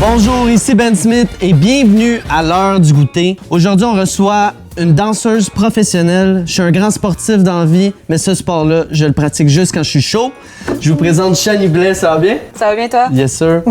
Bonjour, ici Ben Smith et bienvenue à l'heure du goûter. Aujourd'hui, on reçoit une danseuse professionnelle. Je suis un grand sportif dans la vie, mais ce sport-là, je le pratique juste quand je suis chaud. Je vous présente Shani Blais, ça va bien? Ça va bien, toi? Yes, sir.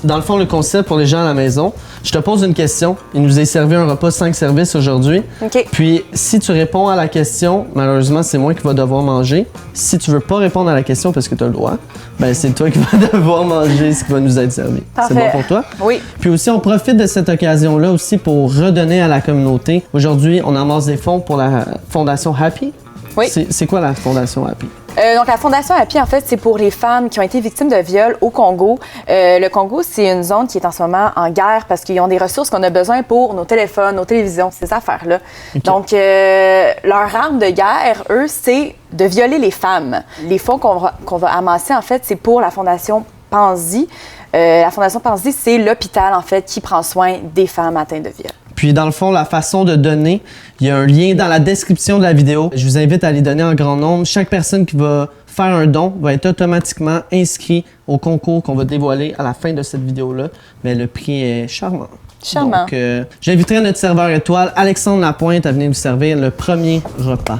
Dans le fond, le concept pour les gens à la maison, je te pose une question. Il nous est servi un repas 5 services aujourd'hui. OK. Puis, si tu réponds à la question, malheureusement, c'est moi qui va devoir manger. Si tu veux pas répondre à la question parce que tu as le droit, ben c'est toi qui vas devoir manger ce qui va nous être servi. Parfait. C'est bon pour toi? Oui. Puis aussi, on profite de cette occasion-là aussi pour redonner à la communauté. Aujourd'hui, on amasse des fonds pour la Fondation Happy. Oui. C'est quoi la Fondation Happy? Donc, la Fondation Happy, en fait, c'est pour les femmes qui ont été victimes de viol au Congo. Le Congo, c'est une zone qui est en ce moment en guerre parce qu'ils ont des ressources qu'on a besoin pour nos téléphones, nos télévisions, ces affaires-là. Okay. Donc, leur arme de guerre, eux, c'est de violer les femmes. Les fonds qu'on va amasser, en fait, c'est pour la Fondation Panzi. La Fondation Panzi, c'est l'hôpital, en fait, qui prend soin des femmes atteintes de viol. Puis dans le fond, la façon de donner, il y a un lien dans la description de la vidéo. Je vous invite à les donner en grand nombre. Chaque personne qui va faire un don va être automatiquement inscrit au concours qu'on va dévoiler à la fin de cette vidéo-là. Mais le prix est charmant. Charmant. Donc, j'inviterai notre serveur étoile, Alexandre Lapointe, à venir nous servir le premier repas.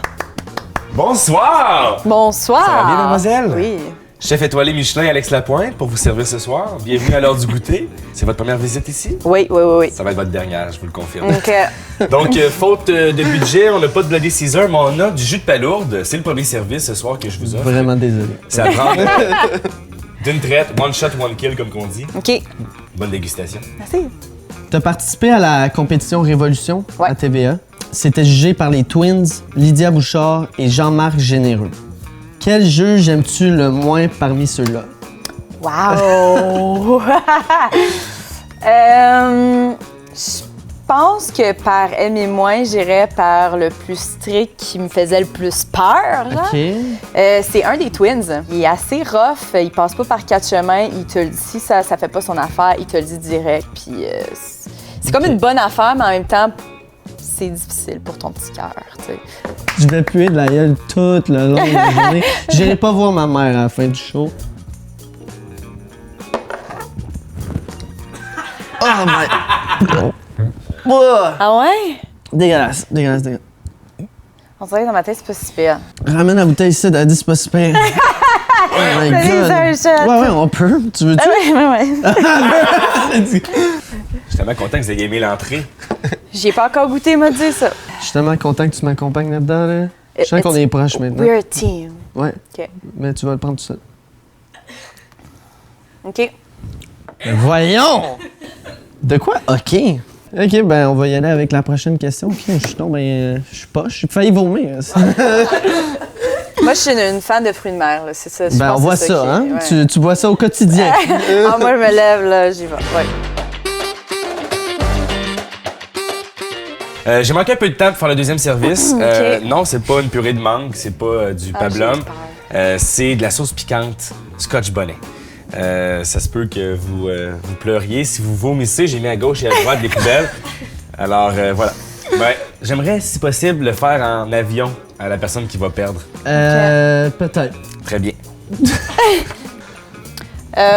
Bonsoir! Bonsoir! Ça va bien, mademoiselle? Oui. Chef étoilé Michelin Alex Lapointe pour vous servir ce soir. Bienvenue à l'heure du goûter. C'est votre première visite ici? Oui. Ça va être votre dernière, je vous le confirme. OK. Donc, faute de budget, on n'a pas de Bloody Caesar, mais on a du jus de palourde. C'est le premier service ce soir que je vous offre. Vraiment désolé. C'est à prendre d'une traite, one shot, one kill, comme qu'on dit. OK. Bonne dégustation. Merci. Tu as participé à la compétition Révolution Ouais. à TVA. C'était jugé par les Twins, Lydia Bouchard et Jean-Marc Généreux. Quel juge aimes-tu le moins parmi ceux-là? Wow! Je pense que par aime et moins, j'irais par le plus strict qui me faisait le plus peur. Genre. OK. C'est un des Twins. Il est assez rough, il passe pas par 4 chemins. Il te le dit, si ça fait pas son affaire, il te le dit direct. Puis c'est comme OK. une bonne affaire, mais en même temps, c'est difficile pour ton petit cœur, tu sais. Je vais puer de la gueule toute le long de la journée. J'irai pas voir ma mère à la fin du show. Oh my... Ouah! Ah ouais? Dégueulasse. On dirait que dans ma tête, c'est pas si pire. Ramène la bouteille ici, elle dit c'est pas super. Oh my Allez, god. c'est un shot. Ouais, on peut. Tu veux-tu? Ouais. Je suis tellement content que vous ayez aimé l'entrée. J'y ai pas encore goûté, il m'a dit ça. Je suis tellement content que tu m'accompagnes là-dedans. Là. Je sens qu'on est proches maintenant. We're a team. Ouais. OK. Mais tu vas le prendre tout seul. OK. Mais voyons! De quoi? OK. OK, ben on va y aller avec la prochaine question. OK, je suis tombé, je suis poche. J'ai failli vomir. Moi, je suis une fan de fruits de mer, là. C'est ça. Je Ben pense on voit que c'est ça, qui- hein? ouais. Tu vois ça au quotidien. Ah, moi, je me lève, là, j'y vais. Ouais. J'ai manqué un peu de temps pour faire le deuxième service. OK. Non, c'est pas une purée de mangue, c'est pas du pablum. C'est de la sauce piquante Scotch bonnet. Ça se peut que vous pleuriez. Si vous vomissez, j'ai mis à gauche et à droite des poubelles. Alors, voilà. Ben, j'aimerais, si possible, le faire en avion à la personne qui va perdre. Peut-être. Très bien.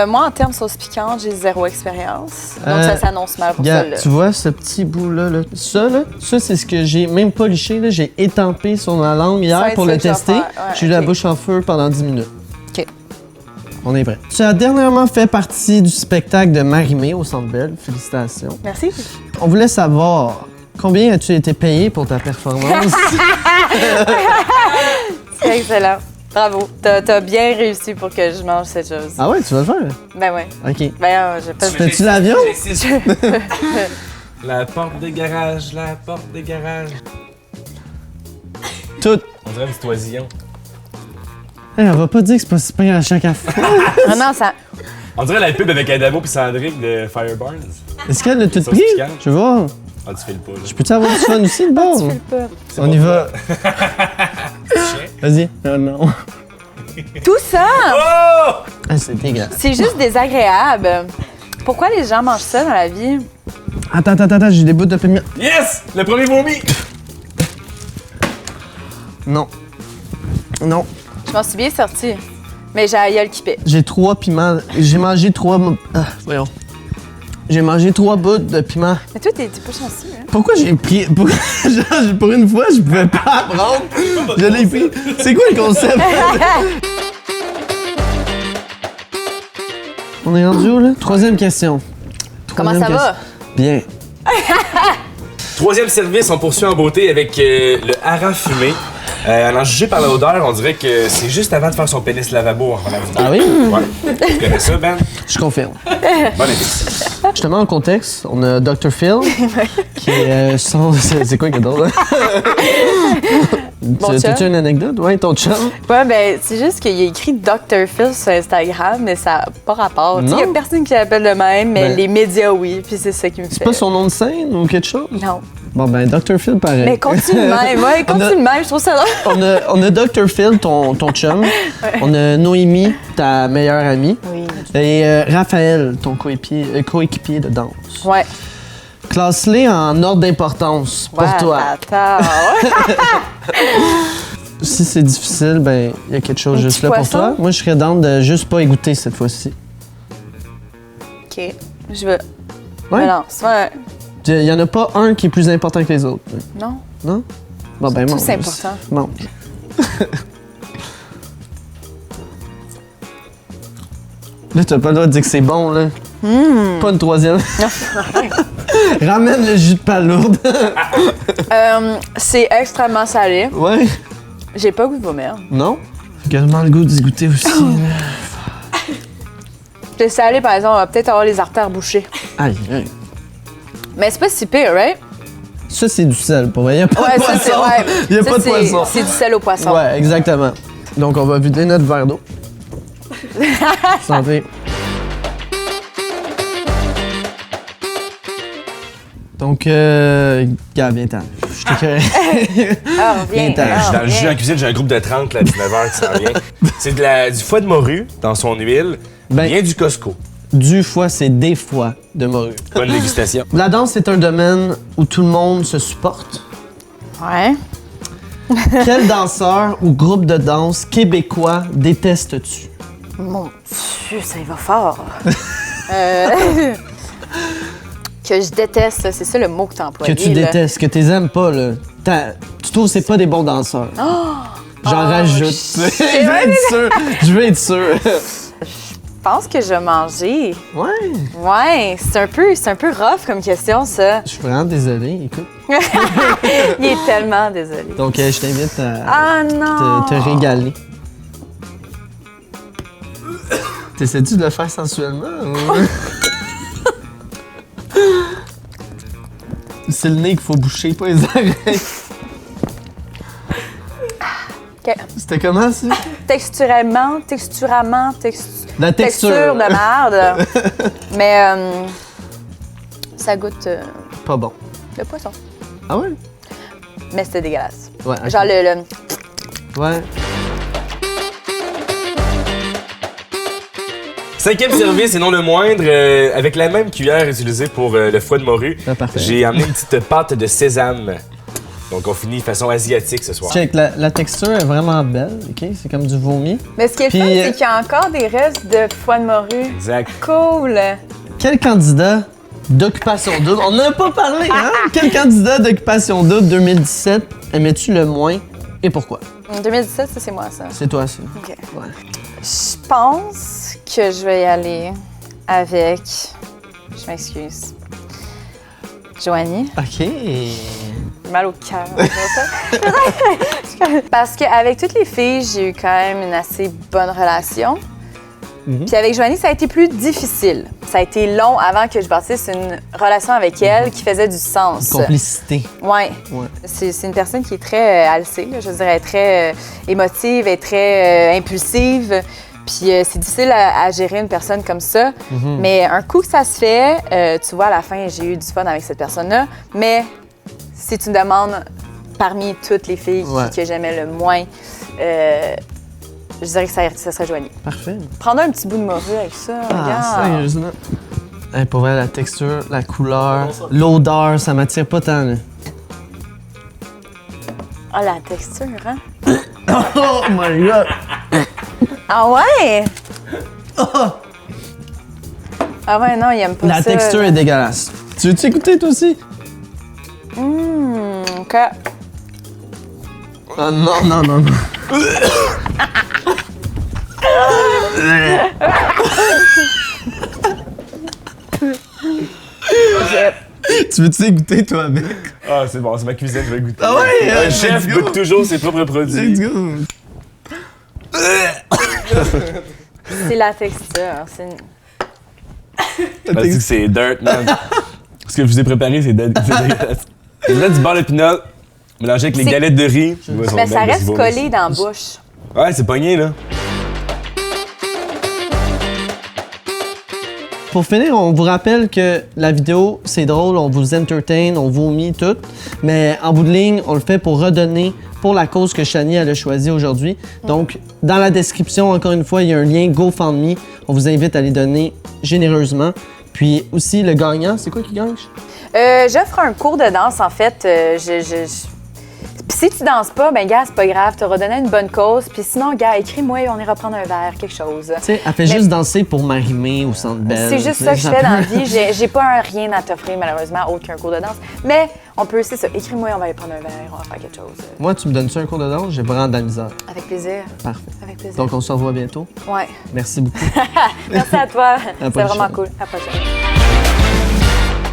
Moi, en termes sauce piquante, j'ai 0 expérience. Donc, ça s'annonce mal pour ça, Regarde, là. tu vois ce petit bout-là, ça c'est ce que j'ai même pas liché, là. J'ai étampé sur ma langue hier Ça, pour c'est le ça que tester. je vais faire. Ouais, J'ai eu la OK. bouche en feu pendant 10 minutes. OK. On est prêt. Tu as dernièrement fait partie du spectacle de Marie-Mé au Centre Bell. Félicitations. Merci. On voulait savoir, combien as-tu été payé pour ta performance? C'est excellent. Bravo. T'as bien réussi pour que je mange cette chose. Ah ouais, tu vas le faire? Ben ouais. OK. Ben, j'ai pas... Fais-tu l'avion? La porte de garage, la porte de garage. Tout. On dirait un petit oisillon. Hey, on va pas dire que c'est pas super à chaque fois. Ah non, ça... On dirait la pub avec Adamo et Sandrick de Fireburns. Est-ce qu'elle a tout Sauce pris? piquante. Je veux voir. Ah, tu fais le pas, là. Je peux-tu avoir du fun aussi, de bord? pas. On y va. Vas-y. Oh non. Tout ça, Oh! Ah, c'est dégueulasse. c'est juste désagréable. Pourquoi les gens mangent ça dans la vie? Attends, j'ai des bouts de piment. Yes! Le premier vomi! Non. Non. Je m'en suis bien sortie. Mais j'ai la gueule qui paie. J'ai 3 piments. J'ai mangé 3... Ah, voyons. J'ai mangé 3 bouts de piment. Mais toi, t'es pas chanceux, hein? Pourquoi j'ai pris... Genre, pour une fois, je pouvais pas apprendre. Je l'ai pris. C'est quoi le concept? On est rendu où, là? Troisième question. Comment ça va? Bien. Troisième service, on poursuit en beauté avec le hareng fumé. En en juger par l'odeur, on dirait que c'est juste avant de faire son pénis lavabo. Ah oui? Ouais. Tu connais ça, Ben? Je confirme. Bon appétit. Je te mets en contexte. On a Dr. Phil, qui est son... C'est quoi qui est drôle? Mon T'as-tu une anecdote? Ouais, ton chum? Ouais, ben, c'est juste qu'il a écrit Dr. Phil sur Instagram, mais ça n'a pas rapport. Il y a Non. personne qui l'appelle le même, mais Ben. les médias, oui. Puis c'est ça qui me fait. C'est pas son nom de scène ou quelque chose? Non. Bon, ben, Dr. Phil, pareil. Mais continue de même. Ouais, continue de même. Je trouve ça drôle. On a Dr. Phil, ton chum. On a Noémie, ta meilleure amie. Oui. Et Raphaël, ton coéquipier de danse. Ouais. Classe-les en ordre d'importance pour Ouais, toi. Attends. Si c'est difficile, ben, il y a quelque chose Un juste petit là pour poisson? toi. Moi, je serais down de juste pas égoutter cette fois-ci. OK. Je veux. Ouais? Mais non, c'est pas. Il y en a pas un qui est plus important que les autres. Non. Non? Bon, ben, Tous mange. importants. Mange. Là, t'as pas le droit de dire que c'est bon, là. Pas une troisième. Ramène le jus de palourde. C'est extrêmement salé. Ouais. J'ai pas goût de vomir. Non? J'ai également le goût d'y goûter aussi. C'est salé, par exemple, on va peut-être avoir les artères bouchées. Aïe, aïe. Mais c'est pas si pire, right? Ça, c'est du sel, pour vrai. Il n'y a pas Ouais, de ça, c'est. poisson. Ouais. Il n'y a Ça, pas de c'est- poisson. C'est du sel au poisson. Ouais, exactement. Donc, on va vider notre verre d'eau. Santé. Donc, gars, viens-t'en. Je t'écœurais. Ah, reviens. Viens-t'en. Ah, Je suis dans le jus reviens. en cuisine, j'ai un groupe de 30 là, à 19h qui s'en vient. C'est du foie de morue dans son huile. Ben- Vient du Costco. Du foie, c'est des foies de morue. Bonne dégustation. La danse, c'est un domaine où tout le monde se supporte. Ouais. Quel danseur ou groupe de danse québécois détestes-tu? Mon Dieu, ça y va fort. Que je déteste, là, c'est ça le mot que t'as Que employé. tu là. détestes, que tu aimes pas, là. Tu trouves que c'est pas des bons danseurs. J'en rajoute. Je veux être sûr. Je veux être sûr. Je pense que je vais manger. Ouais. Ouais, c'est un peu rough comme question, ça. Je suis vraiment désolé, écoute. Il est tellement désolé. Donc, je t'invite à Ah non! te régaler. T'essaies-tu de le faire sensuellement? ou- C'est le nez qu'il faut boucher, pas les oreilles. OK. C'était comment, ça? Texturément, La texture. texture de merde. Mais ça goûte Pas bon. le poisson. Ah ouais? Mais c'était dégueulasse. Ouais. ok. Genre le Ouais. Cinquième service, et non le moindre, avec la même cuillère utilisée pour le foie de morue, Ah, parfait. j'ai amené une petite pâte de sésame. Donc on finit de façon asiatique ce soir. Check, la texture est vraiment belle, ok? C'est comme du vomi. Mais ce qui est Puis, le fun, c'est qu'il y a encore des restes de foie de morue. Exact. Cool! Quel candidat d'Occupation Double? On n'en a pas parlé, hein? Quel candidat d'Occupation Double 2017 aimais-tu le moins et pourquoi? En 2017, ça, c'est moi, ça. C'est toi, ça. OK. Ouais. Je pense que je vais y aller avec... Je m'excuse. Joanie. OK. Mal au cœur. Parce qu'avec toutes les filles, j'ai eu quand même une assez bonne relation. Puis avec Joanie, ça a été plus difficile. Ça a été long avant que je bâtisse une relation avec elle qui faisait du sens. Complicité. Ouais. Ouais. C'est une personne qui est très alcée, là, je dirais, très émotive et très impulsive. Puis c'est difficile à gérer une personne comme ça. Mais un coup que ça se fait, tu vois, à la fin, j'ai eu du fun avec cette personne-là. Mais si tu me demandes parmi toutes les filles Ouais. que j'aimais le moins, je dirais que ça serait Joanie. Parfait. Prendre un petit bout de morue avec ça, Ah, regarde. sérieusement. Hey, pour vrai, la texture, la couleur, l'odeur, ça m'attire pas tant, là. Ah, la texture, hein? Oh my God! Ah ouais? Ah ouais, non, il aime pas La ça. texture est dégueulasse. Tu veux-tu écouter, toi aussi? OK. Ah non, non, non, non. Tu veux-tu goûter, toi, avec? Ah, c'est bon, c'est ma cuisine, je vais goûter. Ah ouais, Un chef let's go. goûte toujours ses propres produits. Let's go. C'est la texture. C'est une... Parce que c'est dirt, man. Ce que je vous ai préparé, c'est dégueulasse. Vous avez du beurre de pinot mélangé avec les C'est- galettes de riz. Ouais, Mais ça reste collé. collé dans la bouche. Ouais, c'est pogné, là. Pour finir, on vous rappelle que la vidéo, c'est drôle, on vous entertain, on vomit tout, mais en bout de ligne, on le fait pour redonner pour la cause que Shani elle a choisie aujourd'hui. Donc, dans la description, encore une fois, il y a un lien GoFundMe. On vous invite à les donner généreusement. Puis aussi, le gagnant, c'est quoi qui gagne? J'offre un cours de danse, en fait. Puis si tu danses pas, ben gars, c'est pas grave, t'auras donné une bonne cause. Puis sinon, gars, écris-moi, on ira prendre un verre, quelque chose. Tu sais, elle fait juste danser pour m'arrimer au Centre Bell. C'est juste ça que je fais dans la vie. J'ai pas rien à t'offrir, malheureusement, autre qu'un cours de danse. Mais on peut, c'est ça, écris-moi, on va aller prendre un verre, on va faire quelque chose. Moi, tu me donnes-tu un cours de danse? J'ai vraiment de la misère. Avec plaisir. Parfait. Avec plaisir. Donc, on se revoit bientôt. Ouais. Merci beaucoup. Merci à toi. la C'était vraiment prochaine. cool. À la prochaine.